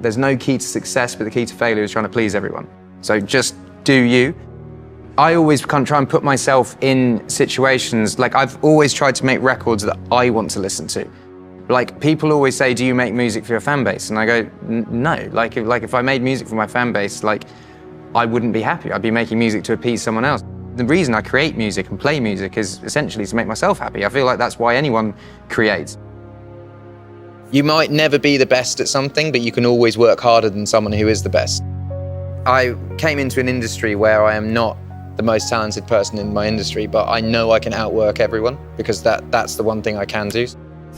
There's no key to success, but the key to failure is trying to please everyone. So just do you. I always kind of try and put myself in situations, like I've always tried to make records that I want to listen to. Like people always say, do you make music for your fan base? And I go, no. Like if I made music for my fan base, like I wouldn't be happy. I'd be making music to appease someone else. The reason I create music and play music is essentially to make myself happy. I feel like that's why anyone creates. You might never be the best at something, but you can always work harder than someone who is the best. I came into an industry where I am not the most talented person in my industry, but I know I can outwork everyone because that's the one thing I can do.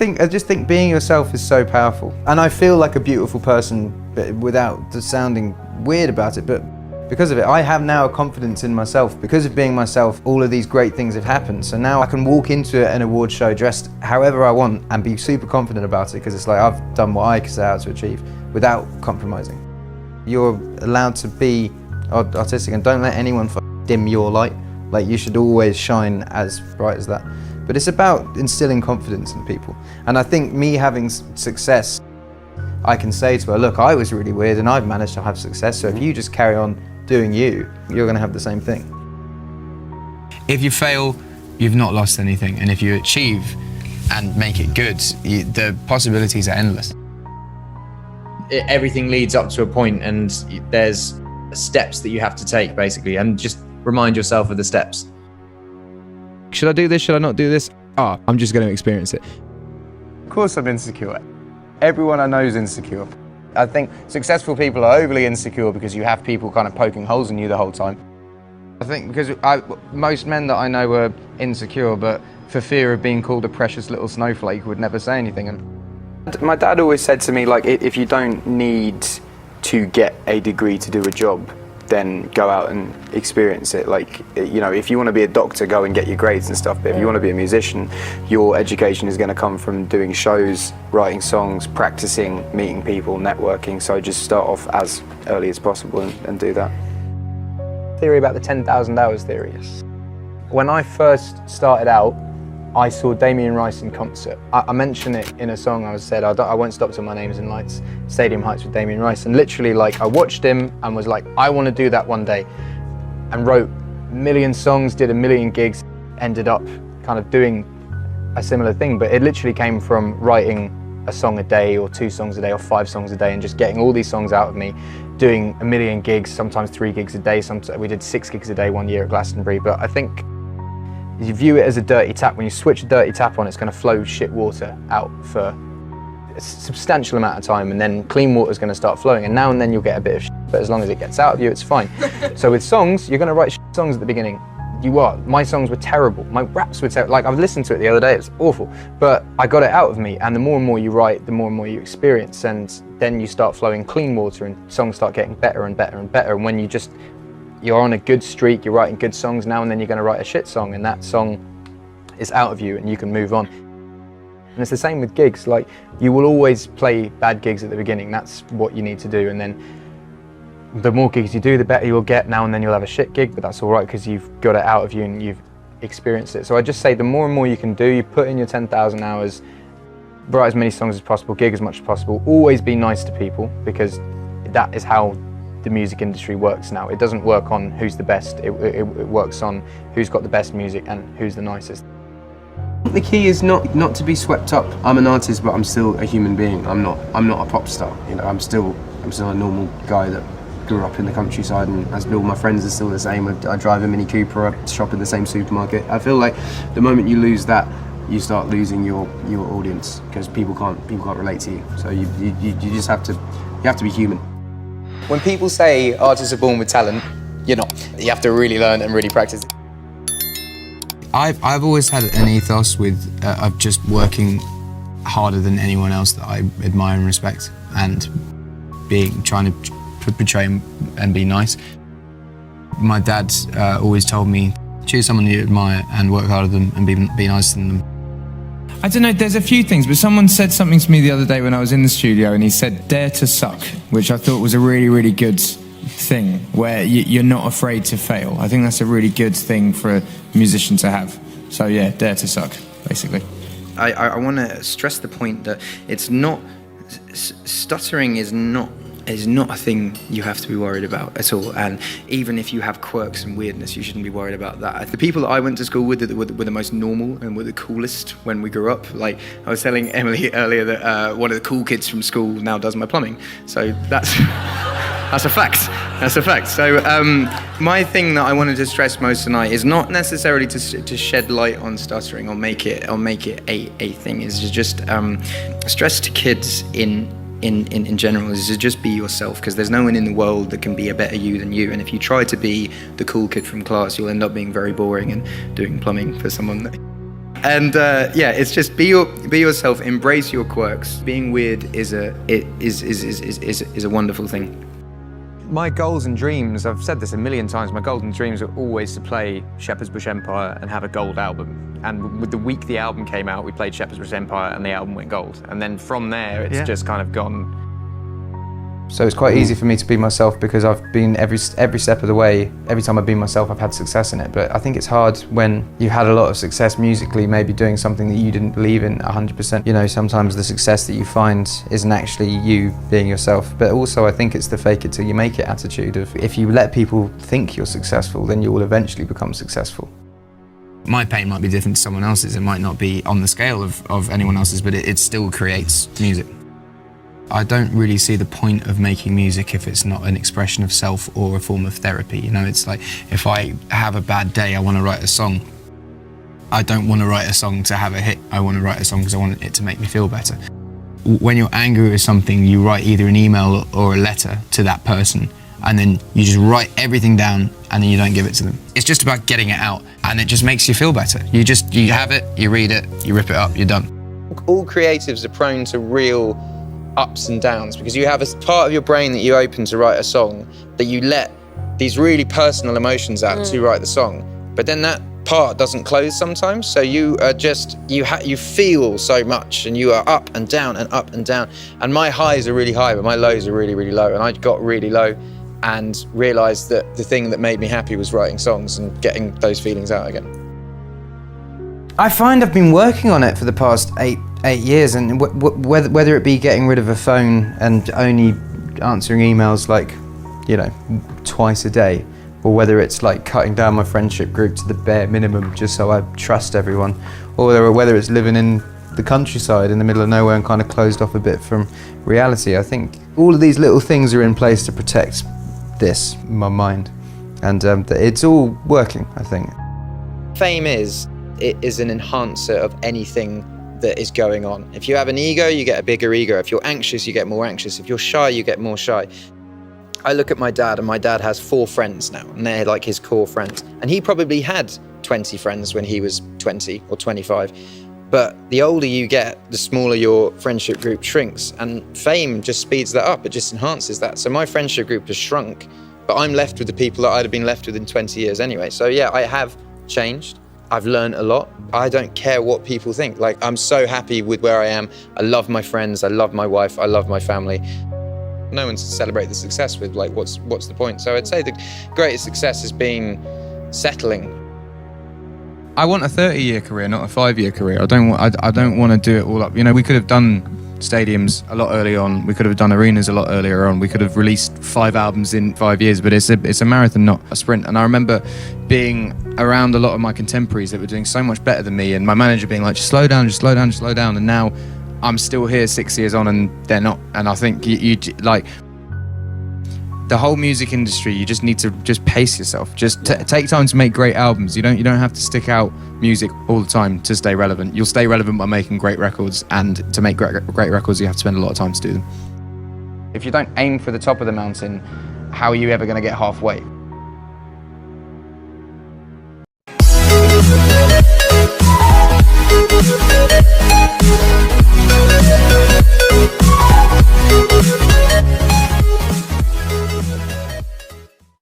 I just think being yourself is so powerful. And I feel like a beautiful person, but without sounding weird about it, but because of it, I have now a confidence in myself. Because of being myself, all of these great things have happened. So now I can walk into an award show dressed however I want and be super confident about it because it's like I've done what I set out to achieve without compromising. You're allowed to be artistic and don't let anyone dim your light. Like you should always shine as bright as that. But it's about instilling confidence in people. And I think me having success, I can say to her, look, I was really weird and I've managed to have success. So if you just carry on doing you, you're going to have the same thing. If you fail, you've not lost anything. And if you achieve and make it good, the possibilities are endless. Everything leads up to a point and there's steps that you have to take basically, and just remind yourself of the steps. Should I do this? Should I not do this? I'm just going to experience it. Of course I'm insecure. Everyone I know is insecure. I think successful people are overly insecure because you have people kind of poking holes in you the whole time. I think because most men that I know are insecure, but for fear of being called a precious little snowflake would never say anything. And my dad always said to me, like, if you don't need to get a degree to do a job, then go out and experience it. Like, you know, if you want to be a doctor, go and get your grades and stuff, but if you want to be a musician, your education is going to come from doing shows, writing songs, practicing, meeting people, networking. So just start off as early as possible and do that. Theory about the 10,000 hours theory. When I first started out, I saw Damien Rice in concert. I mentioned it in a song. I said, I won't stop till my name's in lights, Stadium Heights with Damien Rice. And literally, like, I watched him and was like, I want to do that one day. And wrote a million songs, did a million gigs, ended up kind of doing a similar thing. But it literally came from writing a song a day or 2 songs a day or 5 songs a day and just getting all these songs out of me, doing a million gigs, sometimes 3 gigs a day. We did 6 gigs a day one year at Glastonbury. But I think you view it as a dirty tap. When you switch a dirty tap on, it's going to flow shit water out for a substantial amount of time, and then clean water is going to start flowing, and now and then you'll get a bit of shit, but as long as it gets out of you, it's fine. So with songs, you're going to write shit songs at the beginning. You are. My songs were terrible. My raps were terrible. Like, I listened to it the other day, it was awful. But I got it out of me, and the more and more you write, the more and more you experience, and then you start flowing clean water, and songs start getting better and better and better. And when you're on a good streak, you're writing good songs, now and then you're going to write a shit song, and that song is out of you and you can move on. And it's the same with gigs. Like, you will always play bad gigs at the beginning. That's what you need to do. And then the more gigs you do, the better you'll get. Now and then you'll have a shit gig, but that's all right because you've got it out of you and you've experienced it. So I just say the more and more you can do, you put in your 10,000 hours, write as many songs as possible, gig as much as possible. Always be nice to people, because that is how the music industry works now. It doesn't work on who's the best. It works on who's got the best music and who's the nicest. The key is not to be swept up. I'm an artist, but I'm still a human being. I'm not a pop star. You know, I'm still a normal guy that grew up in the countryside, and as all my friends are still the same. I drive a Mini Cooper. I shop in the same supermarket. I feel like the moment you lose that, you start losing your audience, because people can't relate to you. So you just have to be human. When people say artists are born with talent, you're not. You have to really learn and really practice. I've always had an ethos of just working harder than anyone else that I admire and respect, and trying to portray and be nice. My dad always told me, choose someone you admire and work harder than them and be nicer than them. I don't know, there's a few things, but someone said something to me the other day when I was in the studio, and he said, dare to suck, which I thought was a really, really good thing, where you're not afraid to fail. I think that's a really good thing for a musician to have. So yeah, dare to suck, basically. I want to stress the point that it's not, stuttering is not is not a thing you have to be worried about at all. And even if you have quirks and weirdness, you shouldn't be worried about that. The people that I went to school with were the most normal and were the coolest when we grew up. Like I was telling Emily earlier that one of the cool kids from school now does my plumbing. So that's a fact. That's a fact. So my thing that I wanted to stress most tonight is not necessarily to shed light on stuttering or make it a thing. Is to just stress to kids in general is to just be yourself, because there's no one in the world that can be a better you than you. And if you try to be the cool kid from class, you'll end up being very boring and doing plumbing for someone. And yeah, it's just be yourself, embrace your quirks. Being weird is a wonderful thing. My goals and dreams, I've said this a million times, my goals and dreams are always to play Shepherd's Bush Empire and have a gold album. And with the week the album came out, we played Shepherd's Bush Empire and the album went gold. And then from there, it's just kind of gone. So it's quite easy for me to be myself because I've been every step of the way. Every time I've been myself, I've had success in it. But I think it's hard when you've had a lot of success musically, maybe doing something that you didn't believe in 100%. You know, sometimes the success that you find isn't actually you being yourself. But also I think it's the fake it till you make it attitude of, if you let people think you're successful, then you will eventually become successful. My pain might be different to someone else's. It might not be on the scale of anyone else's, but it still creates music. I don't really see the point of making music if it's not an expression of self or a form of therapy. You know, it's like, if I have a bad day, I want to write a song. I don't want to write a song to have a hit. I want to write a song because I want it to make me feel better. When you're angry with something, you write either an email or a letter to that person, and then you just write everything down and then you don't give it to them. It's just about getting it out, and it just makes you feel better. You have it, you read it, you rip it up, you're done. All creatives are prone to real ups and downs, because you have a part of your brain that you open to write a song, that you let these really personal emotions out to write the song, but then that part doesn't close sometimes, so you are just, you feel so much, and you are up and down and up and down, and my highs are really high but my lows are really, really low, and I got really low and realised that the thing that made me happy was writing songs and getting those feelings out again. I find I've been working on it for the past eight years, and whether it be getting rid of a phone and only answering emails like, you know, twice a day, or whether it's like cutting down my friendship group to the bare minimum just so I trust everyone, or whether it's living in the countryside in the middle of nowhere and kind of closed off a bit from reality. I think all of these little things are in place to protect my mind, and it's all working, I think. Fame is an enhancer of anything that is going on. If you have an ego, you get a bigger ego. If you're anxious, you get more anxious. If you're shy, you get more shy. I look at my dad, and my dad has 4 friends now, and they're like his core friends. And he probably had 20 friends when he was 20 or 25. But the older you get, the smaller your friendship group shrinks, and fame just speeds that up. It just enhances that. So my friendship group has shrunk, but I'm left with the people that I'd have been left with in 20 years anyway. So yeah, I have changed. I've learned a lot. I don't care what people think. Like, I'm so happy with where I am. I love my friends, I love my wife, I love my family. No one's to celebrate the success with, like, what's the point? So I'd say the greatest success has been settling. I want a 30-year career, not a 5-year career. I don't want to do it all up. You know, we could have done stadiums a lot earlier on. We could have done arenas a lot earlier on. We could have released 5 albums in 5 years, but it's a marathon, not a sprint. And I remember being around a lot of my contemporaries that were doing so much better than me, and my manager being like, just slow down, just slow down, just slow down. And now I'm still here 6 years on and they're not. And I think you like, the whole music industry, you just need to just pace yourself. Just take time to make great albums. You don't have to stick out music all the time to stay relevant. You'll stay relevant by making great records, and to make great records, you have to spend a lot of time to do them. If you don't aim for the top of the mountain, how are you ever going to get halfway?